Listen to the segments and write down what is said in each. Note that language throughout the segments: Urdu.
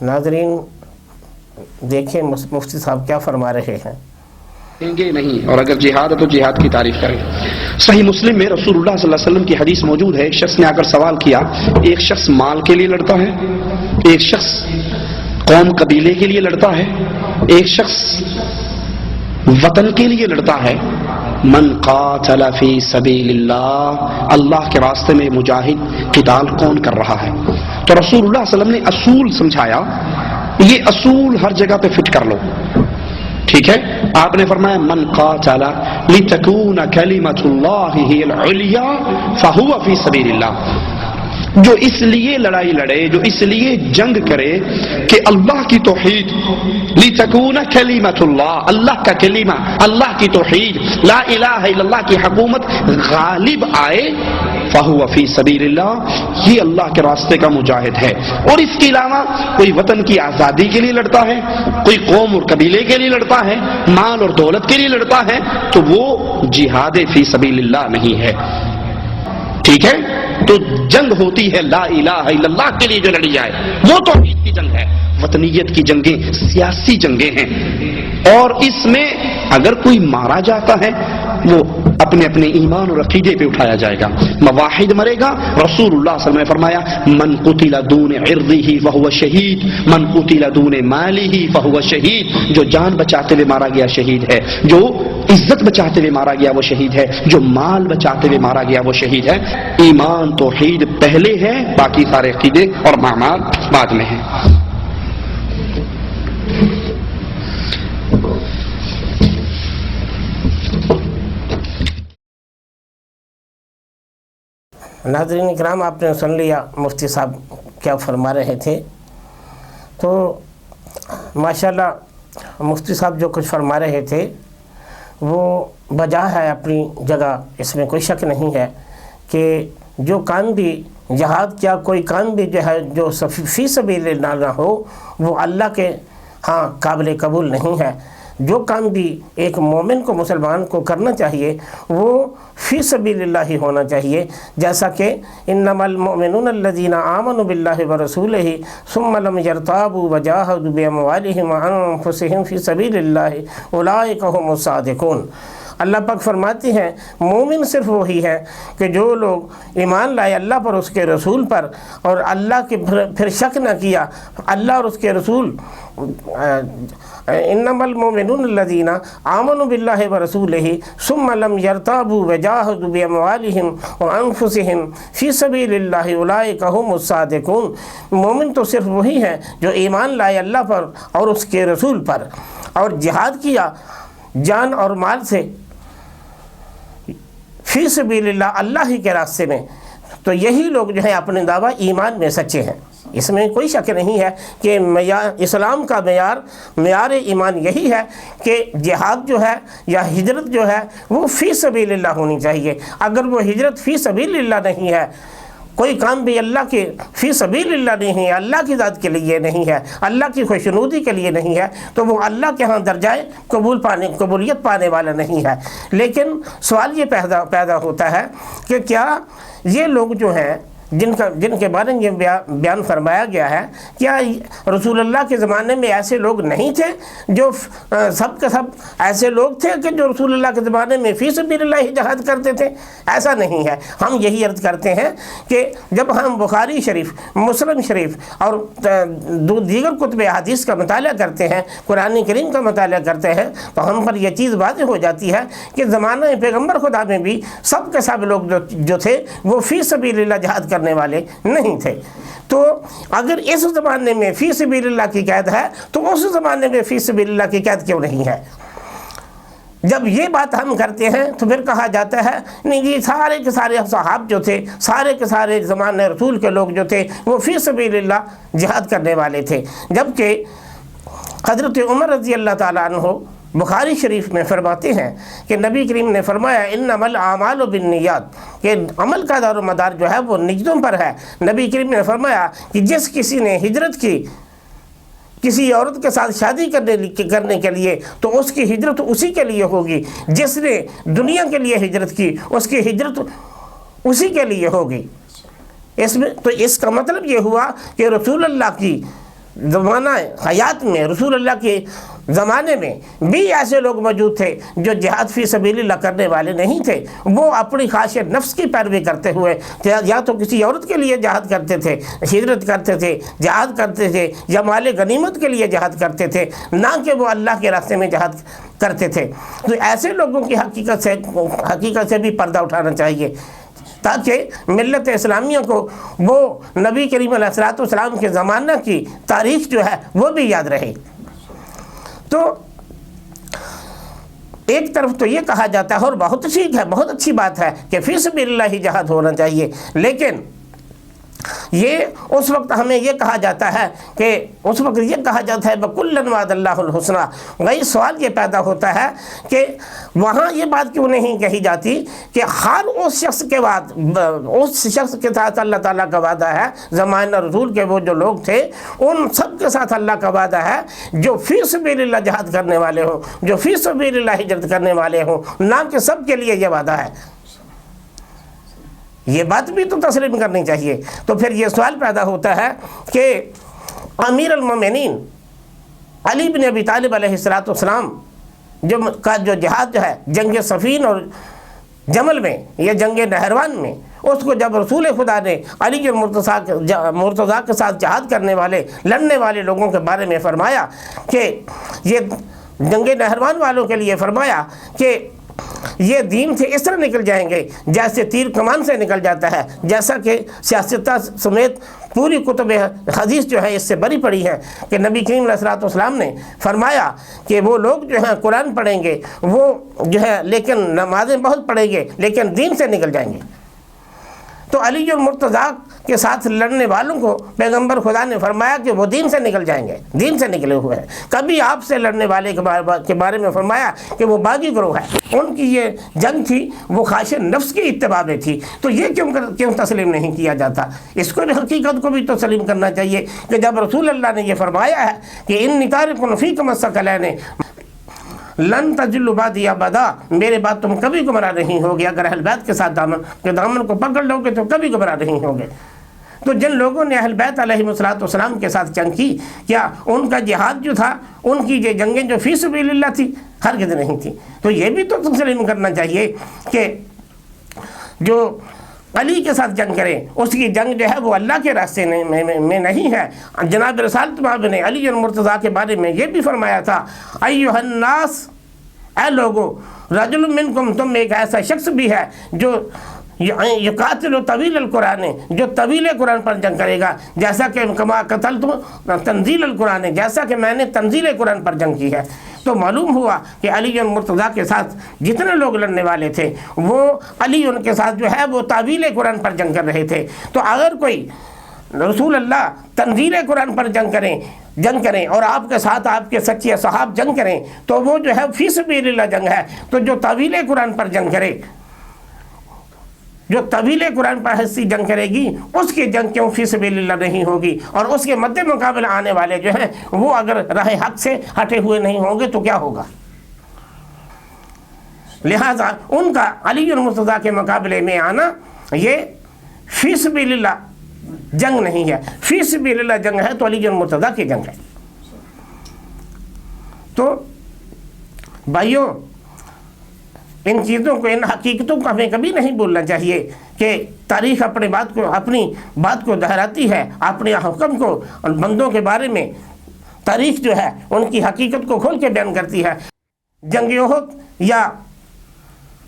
ناظرین دیکھیں مفتی صاحب کیا فرما رہے ہیں. گے نہیں، اور اگر جہاد ہے تو جہاد کی تعریف کریں. صحیح مسلم میں رسول اللہ صلی اللہ علیہ وسلم کی حدیث موجود ہے. ایک شخص نے آ کر سوال کیا، ایک شخص مال کے لیے لڑتا ہے، ایک شخص قوم قبیلے کے لیے لڑتا ہے، ایک شخص وطن کے لیے لڑتا ہے. من قاتل فی سبیل اللہ، اللہ کے راستے میں مجاہد قتال کون کر رہا ہے؟ تو رسول اللہ صلی اللہ علیہ وسلم نے اصول سمجھایا. یہ اصول ہر جگہ پہ فٹ کر لو، ٹھیک ہے؟ آپ نے فرمایا من قاتل لتکون کلمۃ اللہ ہی العلیا فہو فی سبیل اللہ. جو اس لیے لڑائی لڑے، جو اس لیے جنگ کرے کہ اللہ کی توحید، لتکون کلمۃ اللہ، اللہ کا کلمہ، اللہ کی توحید، لا الہ الا اللہ کی حکومت غالب آئے، فہو فی سبیل اللہ، یہ اللہ کے راستے کا مجاہد ہے. اور اس کے علاوہ کوئی وطن کی آزادی کے لیے لڑتا ہے، کوئی قوم اور قبیلے کے لیے لڑتا ہے، مال اور دولت کے لیے لڑتا ہے، تو وہ جہاد فی سبیل اللہ نہیں ہے. ٹھیک ہے؟ تو جنگ ہوتی ہے لا الہ الا اللہ کے لیے جو لڑی جائے، وہ توحید کی جنگ ہے. وطنیت کی جنگیں سیاسی جنگیں ہیں، اور اس میں اگر کوئی مارا جاتا ہے وہ اپنے اپنے ایمان اور عقیدے پہ اٹھایا جائے گا. مواحد مرے گا. رسول اللہ صلی اللہ علیہ وسلم نے فرمایا من قتل دون عرضه فهو شہید، من قتل دون ماله فهو شہید. جو جان بچاتے ہوئے مارا گیا شہید ہے، جو عزت بچاتے ہوئے مارا گیا وہ شہید ہے، جو مال بچاتے ہوئے مارا گیا وہ شہید ہے. ایمان توحید پہلے ہے، باقی سارے عقیدے اور اعمال بعد میں ہیں. ناظرین اکرام، آپ نے سن لیا مفتی صاحب کیا فرما رہے تھے. تو ماشاءاللہ مفتی صاحب جو کچھ فرما رہے تھے وہ بجا ہے اپنی جگہ، اس میں کوئی شک نہیں ہے کہ جو کام بھی جہاد کیا کوئی کام بھی جو ہے جو فی سبیل اللہ نہ ہو وہ اللہ کے ہاں قابل قبول نہیں ہے. جو کام بھی ایک مومن کو، مسلمان کو کرنا چاہیے وہ فی سبیل اللہ ہی ہونا چاہیے. جیسا کہ انما المؤمنون الذین آمنوا باللہ ورسولہ ثم لم یرتابوا وجاہدوا باموالہم وانفسہم فی سبیل اللہ اولئک هم الصادقون. اللہ پاک فرماتے ہیں مومن صرف وہی ہے کہ جو لوگ ایمان لائے اللہ پر، اس کے رسول پر، اور اللہ کے پھر شک نہ کیا. اللہ اور اس کے رسول انما المؤمنون الذین آمنوا باللہ ورسولہ ثم لم یرتابوا وجاہدوا باموالہم وانفسہم فی سبیل اللہ اولئک هم الصادقون. مومن تو صرف وہی ہے جو ایمان لائے اللہ پر اور اس کے رسول پر، اور جہاد کیا جان اور مال سے فی سبیل اللہ، اللہ ہی کے راستے میں. تو یہی لوگ جو ہے اپنے دعویٰ ایمان میں سچے ہیں. اس میں کوئی شک نہیں ہے کہ اسلام کا معیار ایمان یہی ہے کہ جہاد جو ہے یا ہجرت جو ہے وہ فی سبیل اللہ ہونی چاہیے. اگر وہ ہجرت فی سبیل اللہ نہیں ہے، کوئی کام بھی اللہ کے فی سبیل اللہ نہیں ہے، اللہ کی ذات کے لیے نہیں ہے، اللہ کی خوشنودی کے لیے نہیں ہے، تو وہ اللہ کے ہاں درجائے قبولیت پانے والا نہیں ہے. لیکن سوال یہ پیدا ہوتا ہے کہ کیا یہ لوگ جو ہیں جن کے بارے میں یہ بیان فرمایا گیا ہے، کیا رسول اللہ کے زمانے میں ایسے لوگ نہیں تھے جو سب کے سب ایسے لوگ تھے کہ جو رسول اللہ کے زمانے میں فی سبیل اللہ ہی جہاد کرتے تھے؟ ایسا نہیں ہے. ہم یہی عرض کرتے ہیں کہ جب ہم بخاری شریف، مسلم شریف اور دیگر کتب احادیث کا مطالعہ کرتے ہیں، قرآن کریم کا مطالعہ کرتے ہیں، تو ہم پر یہ چیز واضح ہو جاتی ہے کہ زمانہ پیغمبر خدا میں بھی سب کے سب لوگ جو تھے وہ فی سبیل اللہ جہاد کرنے والے نہیں تھے. تو اگر اس زمانے میں فی سبیل اللہ کی قید ہے تو اس زمانے میں فی سبیل اللہ کی قید کیوں نہیں ہے؟ جب یہ بات ہم کرتے ہیں تو پھر کہا جاتا ہے نہیں جی سارے کے سارے صحابہ جو تھے، سارے کے سارے زمانے رسول کے لوگ جو تھے وہ فی سبیل اللہ جہاد کرنے والے تھے. جبکہ حضرت عمر رضی اللہ تعالیٰ عنہ بخاری شریف میں فرماتے ہیں کہ نبی کریم نے فرمایا انما الاعمال بالنیات، کہ عمل کا دار و مدار جو ہے وہ نیتوں پر ہے. نبی کریم نے فرمایا کہ جس کسی نے ہجرت کی کسی عورت کے ساتھ شادی کرنے کے لیے تو اس کی ہجرت اسی کے لیے ہوگی. جس نے دنیا کے لیے ہجرت کی اس کی ہجرت اسی کے لیے ہوگی. اس کا مطلب یہ ہوا کہ رسول اللہ کی زمانہ حیات میں رسول اللہ کے زمانے میں بھی ایسے لوگ موجود تھے جو جہاد فی سبیل اللہ کرنے والے نہیں تھے، وہ اپنی خواہش نفس کی پیروی کرتے ہوئے یا تو کسی عورت کے لیے جہاد کرتے تھے، ہجرت کرتے تھے، جہاد کرتے تھے، یا مال غنیمت کے لیے جہاد کرتے تھے، نہ کہ وہ اللہ کے راستے میں جہاد کرتے تھے۔ تو ایسے لوگوں کی حقیقت سے بھی پردہ اٹھانا چاہیے، تاکہ ملت اسلامیہ کو وہ نبی کریم علیہ الصلوۃ والسلام کے زمانہ کی تاریخ جو ہے وہ بھی یاد رہے۔ تو ایک طرف تو یہ کہا جاتا ہے، اور بہت ٹھیک ہے، بہت اچھی بات ہے کہ فی سبیل اللہ ہی جہاد ہونا چاہیے، لیکن یہ اس وقت ہمیں یہ کہا جاتا ہے کہ بَكُلًّا وَعَدَ اللَّهُ الْحُسْنَى۔ وہی سوال یہ پیدا ہوتا ہے کہ وہاں یہ بات کیوں نہیں کہی جاتی کہ ہر اس شخص کے بعد اس شخص کے ساتھ اللہ تعالیٰ کا وعدہ ہے، زمانہ رسول کے وہ جو لوگ تھے ان سب کے ساتھ اللہ کا وعدہ ہے جو فی سبیل اللہ جہاد کرنے والے ہوں، جو فی سبیل اللہ ہجرت کرنے والے ہوں، نہ کہ سب کے لیے یہ وعدہ ہے۔ یہ بات بھی تو تسلیم کرنی چاہیے۔ تو پھر یہ سوال پیدا ہوتا ہے کہ امیر المومنین علی بن ابی طالب علیہ السلام جو جہاد جو ہے جنگ صفین اور جمل میں یا جنگ نہروان میں، اس کو جب رسول خدا نے علی مرتضیٰ کے ساتھ جہاد کرنے والے لڑنے والے لوگوں کے بارے میں فرمایا کہ یہ جنگ نہروان والوں کے لیے فرمایا کہ یہ دین سے اس طرح نکل جائیں گے جیسے تیر کمان سے نکل جاتا ہے، جیسا کہ سیاستہ سمیت پوری کتب حدیث جو ہے اس سے بری پڑی ہے کہ نبی کریم علیہ الصلوۃ والسلام نے فرمایا کہ وہ لوگ جو ہیں قرآن پڑھیں گے، وہ جو ہے لیکن نمازیں بہت پڑھیں گے لیکن دین سے نکل جائیں گے۔ تو علی المرتضیٰ کے ساتھ لڑنے والوں کو پیغمبر خدا نے فرمایا کہ وہ دین سے نکل جائیں گے، دین سے نکلے ہوئے ہیں۔ کبھی آپ سے لڑنے والے کے بارے میں فرمایا کہ وہ باغی گروہ ہے، ان کی یہ جنگ تھی، وہ خواہش نفس کی اتباع میں تھی۔ تو یہ کیوں تسلیم نہیں کیا جاتا؟ اس کو بھی حقیقت کو بھی تسلیم کرنا چاہیے کہ جب رسول اللہ نے یہ فرمایا ہے کہ انی تارک فیکم الثقلین لن تجلوا بعدی ابدا، میرے بعد تم کبھی گمراہ نہیں ہوگے، اگر اہل بیت کے ساتھ دامن کو پکڑ لو گے تو کبھی گمراہ نہیں ہوگے۔ تو جن لوگوں نے اہل بیت علیہ السلام کے ساتھ جنگ کی، کیا ان کا جہاد جو تھا، ان کی یہ جنگیں جو فی سبیل اللہ تھی؟ ہرگز نہیں تھی۔ تو یہ بھی تو تسلیم کرنا چاہیے کہ جو علی کے ساتھ جنگ کریں، اس کی جنگ جو ہے وہ اللہ کے راستے میں نہیں ہے۔ جناب رسالت مآب نے علی المرتضیٰ کے بارے میں یہ بھی فرمایا تھا، ایھا الناس، اے لوگو، رجل منکم، تم ایک ایسا شخص بھی ہے جو یقاتل طویل القرآن، جو طویل قرآن پر جنگ کرے گا، جیسا کہ کما قتلت تنزیل القرآن، جیسا کہ میں نے تنزیل قرآن پر جنگ کی ہے۔ تو معلوم ہوا کہ علی المرتضیٰ کے ساتھ جتنے لوگ لڑنے والے تھے وہ علی ان کے ساتھ جو ہے وہ تعویل قرآن پر جنگ کر رہے تھے۔ تو اگر کوئی رسول اللہ تنزیل قرآن پر جنگ کریں اور آپ کے ساتھ آپ کے سچے صحاب جنگ کریں تو وہ جو ہے فی سبیل اللہ جنگ ہے۔ تو جو طویل قرآن پر جنگ کرے، جو طویل قرآن پر حصی جنگ کرے گی، اس کی جنگ کیوں فی سبیل اللہ نہیں ہوگی؟ اور اس کے مد مقابل آنے والے جو ہیں وہ اگر راہ حق سے ہٹے ہوئے نہیں ہوں گے تو کیا ہوگا؟ لہذا ان کا علی المرتضیٰ کے مقابلے میں آنا یہ فی سبیل اللہ جنگ نہیں ہے۔ فی سبیل اللہ جنگ ہے تو علی المرتضیٰ کی جنگ ہے۔ تو بھائیوں، ان چیزوں کو، ان حقیقتوں کو ہمیں کبھی نہیں بھولنا چاہیے کہ تاریخ اپنی بات کو دہراتی ہے، اپنے حکم کو اور بندوں کے بارے میں تاریخ جو ہے ان کی حقیقت کو کھول کے بیان کرتی ہے۔ جنگ احد یا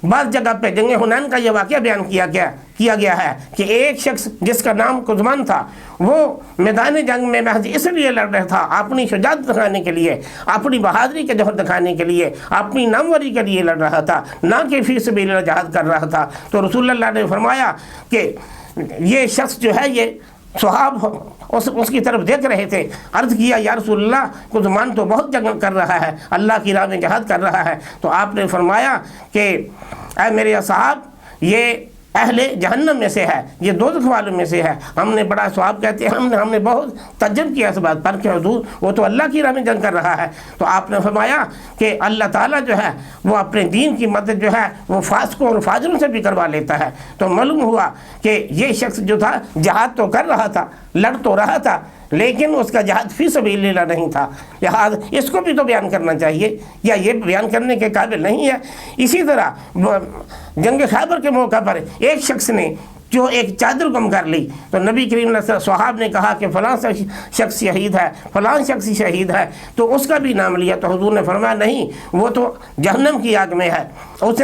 بعض جگہ پہ جنگ حنین کا یہ واقعہ بیان کیا گیا ہے کہ ایک شخص جس کا نام قزمان تھا، وہ میدان جنگ میں محض اس لیے لڑ رہا تھا، اپنی شجاعت دکھانے کے لیے، اپنی بہادری کے جوہر دکھانے کے لیے، اپنی ناموری کے لیے لڑ رہا تھا، نہ کہ فی سبیل اللہ جہاد کر رہا تھا۔ تو رسول اللہ نے فرمایا کہ یہ شخص جو ہے، یہ صحاب اس کی طرف دیکھ رہے تھے، عرض کیا یا رسول اللہ، قزمان تو بہت جنگ کر رہا ہے، اللہ کی راہ میں جہاد کر رہا ہے۔ تو آپ نے فرمایا کہ اے میرے صحاب، یہ اہل جہنم میں سے ہے، یہ دوزخ والوں میں سے ہے۔ ہم نے بڑا ثواب کہتے ہیں، ہم نے بہت تعجب کیا اس بات پر کہ حضور وہ تو اللہ کی راہ میں جنگ کر رہا ہے۔ تو آپ نے فرمایا کہ اللہ تعالیٰ جو ہے وہ اپنے دین کی مدد جو ہے وہ فاسقوں اور فاجروں سے بھی کروا لیتا ہے۔ تو معلوم ہوا کہ یہ شخص جو تھا جہاد تو کر رہا تھا، لڑ تو رہا تھا لیکن اس کا جہاد فی سبیل اللہ نہیں تھا، لہٰذا اس کو بھی تو بیان کرنا چاہیے، یا یہ بیان کرنے کے قابل نہیں ہے؟ اسی طرح جنگ خیبر کے موقع پر ایک شخص نے جو ایک چادر گم کر لی تو نبی کریم علیہ السلام صحاب نے کہا کہ فلاں شخص شہید ہے، فلاں شخص شہید ہے، تو اس کا بھی نام لیا تو حضور نے فرمایا نہیں، وہ تو جہنم کی آگ میں ہے، اس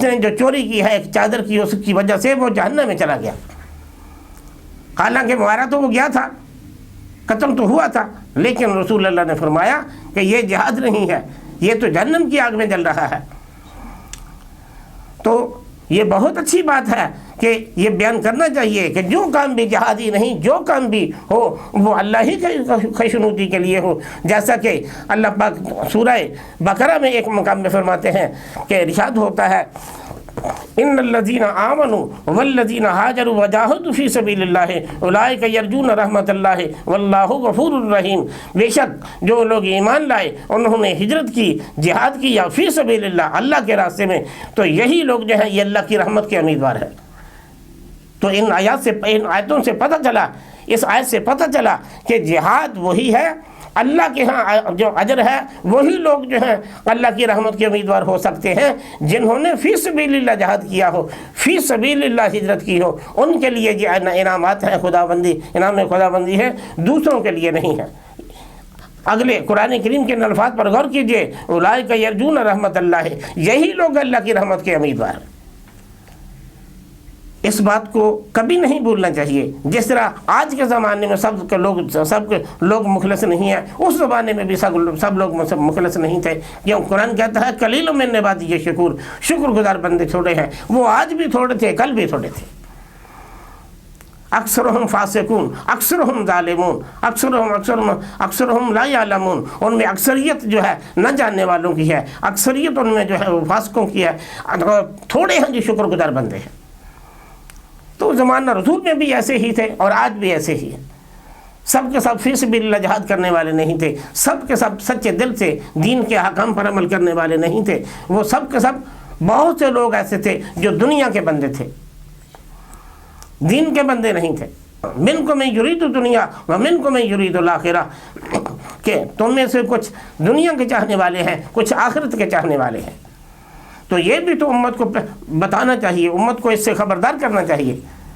نے جو چوری کی ہے ایک چادر کی، اس کی وجہ سے وہ جہنم میں چلا گیا۔ حالانکہ مارا تو وہ گیا تھا، قتل تو ہوا تھا، لیکن رسول اللہ نے فرمایا کہ یہ جہاد نہیں ہے، یہ تو جہنم کی آگ میں جل رہا ہے۔ تو یہ بہت اچھی بات ہے کہ یہ بیان کرنا چاہیے کہ جو کام بھی جہادی نہیں، جو کام بھی ہو وہ اللہ ہی کی خوشنودی کے لیے ہو، جیسا کہ اللہ پاک سورہ بقرہ میں ایک مقام میں فرماتے ہیں کہ ارشاد ہوتا ہے ان الذین آمنوا والذین ہاجروا وجاہدوا فی سبیل اللہ اولئک یرجون رحمت اللہ واللہ غفور الرحیم، بے شک جو لوگ ایمان لائے، انہوں نے ہجرت کی، جہاد کیا فی سبیل اللہ، اللہ کے راستے میں، تو یہی لوگ جو ہیں یہ اللہ کی رحمت کے امیدوار ہیں۔ تو ان آیتوں سے پتہ چلا، اس آیت سے پتہ چلا کہ جہاد وہی ہے، اللہ کے ہاں جو اجر ہے وہی لوگ جو ہیں اللہ کی رحمت کے امیدوار ہو سکتے ہیں جنہوں نے فی سبیل اللہ جہاد کیا ہو، فی سبیل اللہ ہجرت کی ہو، ان کے لیے یہ انعامات ہیں، انعام خداوندی ہے، دوسروں کے لیے نہیں ہے۔ اگلے قرآن کریم کے الفاظ پر غور کیجئے، اولئک یرجون رحمت اللہ، یہی لوگ اللہ کی رحمت کے امیدوار ہیں۔ اس بات کو کبھی نہیں بھولنا چاہیے۔ جس طرح آج کے زمانے میں سب لوگ مخلص نہیں ہیں، اس زمانے میں بھی سب لوگ مخلص نہیں تھے، کیوں قرآن کہتا ہے قلیل من عبادی الشکور، شکر گزار بندے تھوڑے ہیں، وہ آج بھی تھوڑے تھے، کل بھی تھوڑے تھے۔ اکثرہم فاسقون، اکثرہم ظالمون، اکثرہم لا یعلمون، ان میں اکثریت جو ہے نہ جاننے والوں کی ہے، اکثریت ان میں جو ہے وہ فاسقوں کی ہے، تھوڑے ہیں جو شکر گزار بندے ہیں۔ تو زمانہ رسول میں بھی ایسے ہی تھے اور آج بھی ایسے ہی ہیں، سب کے سب فی سبیل اللہ جہاد کرنے والے نہیں تھے، سب کے سب سچے دل سے دین کے احکام پر عمل کرنے والے نہیں تھے، وہ سب کے سب بہت سے لوگ ایسے تھے جو دنیا کے بندے تھے، دین کے بندے نہیں تھے۔ منکم من یرید الدنیا ومنکم من یرید الآخرہ، کہ تم میں سے کچھ دنیا کے چاہنے والے ہیں، کچھ آخرت کے چاہنے والے ہیں۔ تو یہ بھی تو امت کو بتانا چاہیے، امت کو اس سے خبردار کرنا چاہیے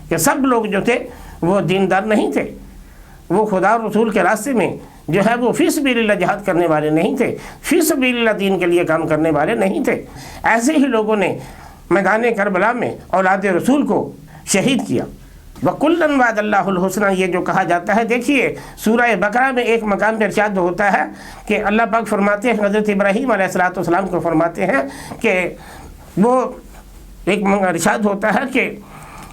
کہ سب لوگ جو تھے وہ دیندار نہیں تھے، وہ خدا اور رسول کے راستے میں جو ہے وہ فی سبیل اللہ جہاد کرنے والے نہیں تھے، فی سبیل اللہ دین کے لیے کام کرنے والے نہیں تھے۔ ایسے ہی لوگوں نے میدان کربلا میں اولاد رسول کو شہید کیا۔ وَكُلًّا وَعَدَ اللَّهُ الْحُسْنَى، یہ جو کہا جاتا ہے، دیکھیے سورہ بقرہ میں ایک مقام پر ارشاد ہوتا ہے کہ اللہ پاک فرماتے ہیں، حضرت ابراہیم علیہ السلام کو فرماتے ہیں کہ وہ ایک ارشاد ہوتا ہے کہ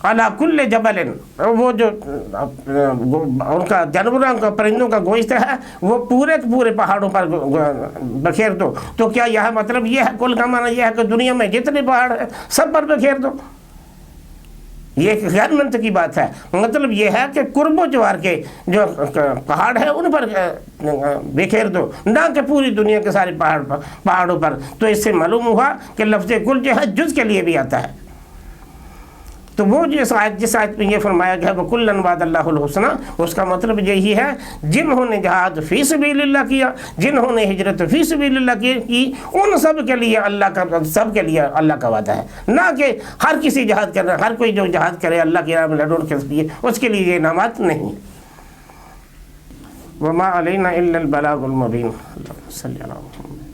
عَلَى كُلِّ جَبَلٍ، وہ جو ان کا جانوروں کا پرندوں کا گوشت ہے وہ پورے پورے پہاڑوں پر بکھیر دو۔ تو کیا یہ مطلب یہ ہے، کل کا معنی یہ ہے کہ دنیا میں جتنے پہاڑ ہیں سب پر بکھیر دو؟ یہ ایک غیر منطقی بات ہے۔ مطلب یہ ہے کہ قرب و جوار کے جو پہاڑ ہیں ان پر بکھیر دو، نہ کہ پوری دنیا کے سارے پہاڑوں پر۔ تو اس سے معلوم ہوا کہ لفظ کل جو ہے جز کے لیے بھی آتا ہے۔ تو وہ جس آیت میں یہ فرمایا گیا وَكُلًّا وَعَدَ اللَّهُ الْحُسْنَى، اس کا مطلب یہی ہے جنہوں نے جہاد فی سبیل اللہ کیا، جنہوں نے ہجرت فی سبیل اللہ کی، ان سب کے لیے اللہ کا وعدہ ہے، نہ کہ ہر کسی جہاد کر رہا، ہر کوئی جو جہاد کرے اللہ کی راہ میں لڑوں کے لیے، اس کے لیے یہ انعامات نہیں۔ وَمَا عَلَيْنَا إِلَّا الْبَلَاغُ الْمُبِينُ۔ اللهم صل على محمد۔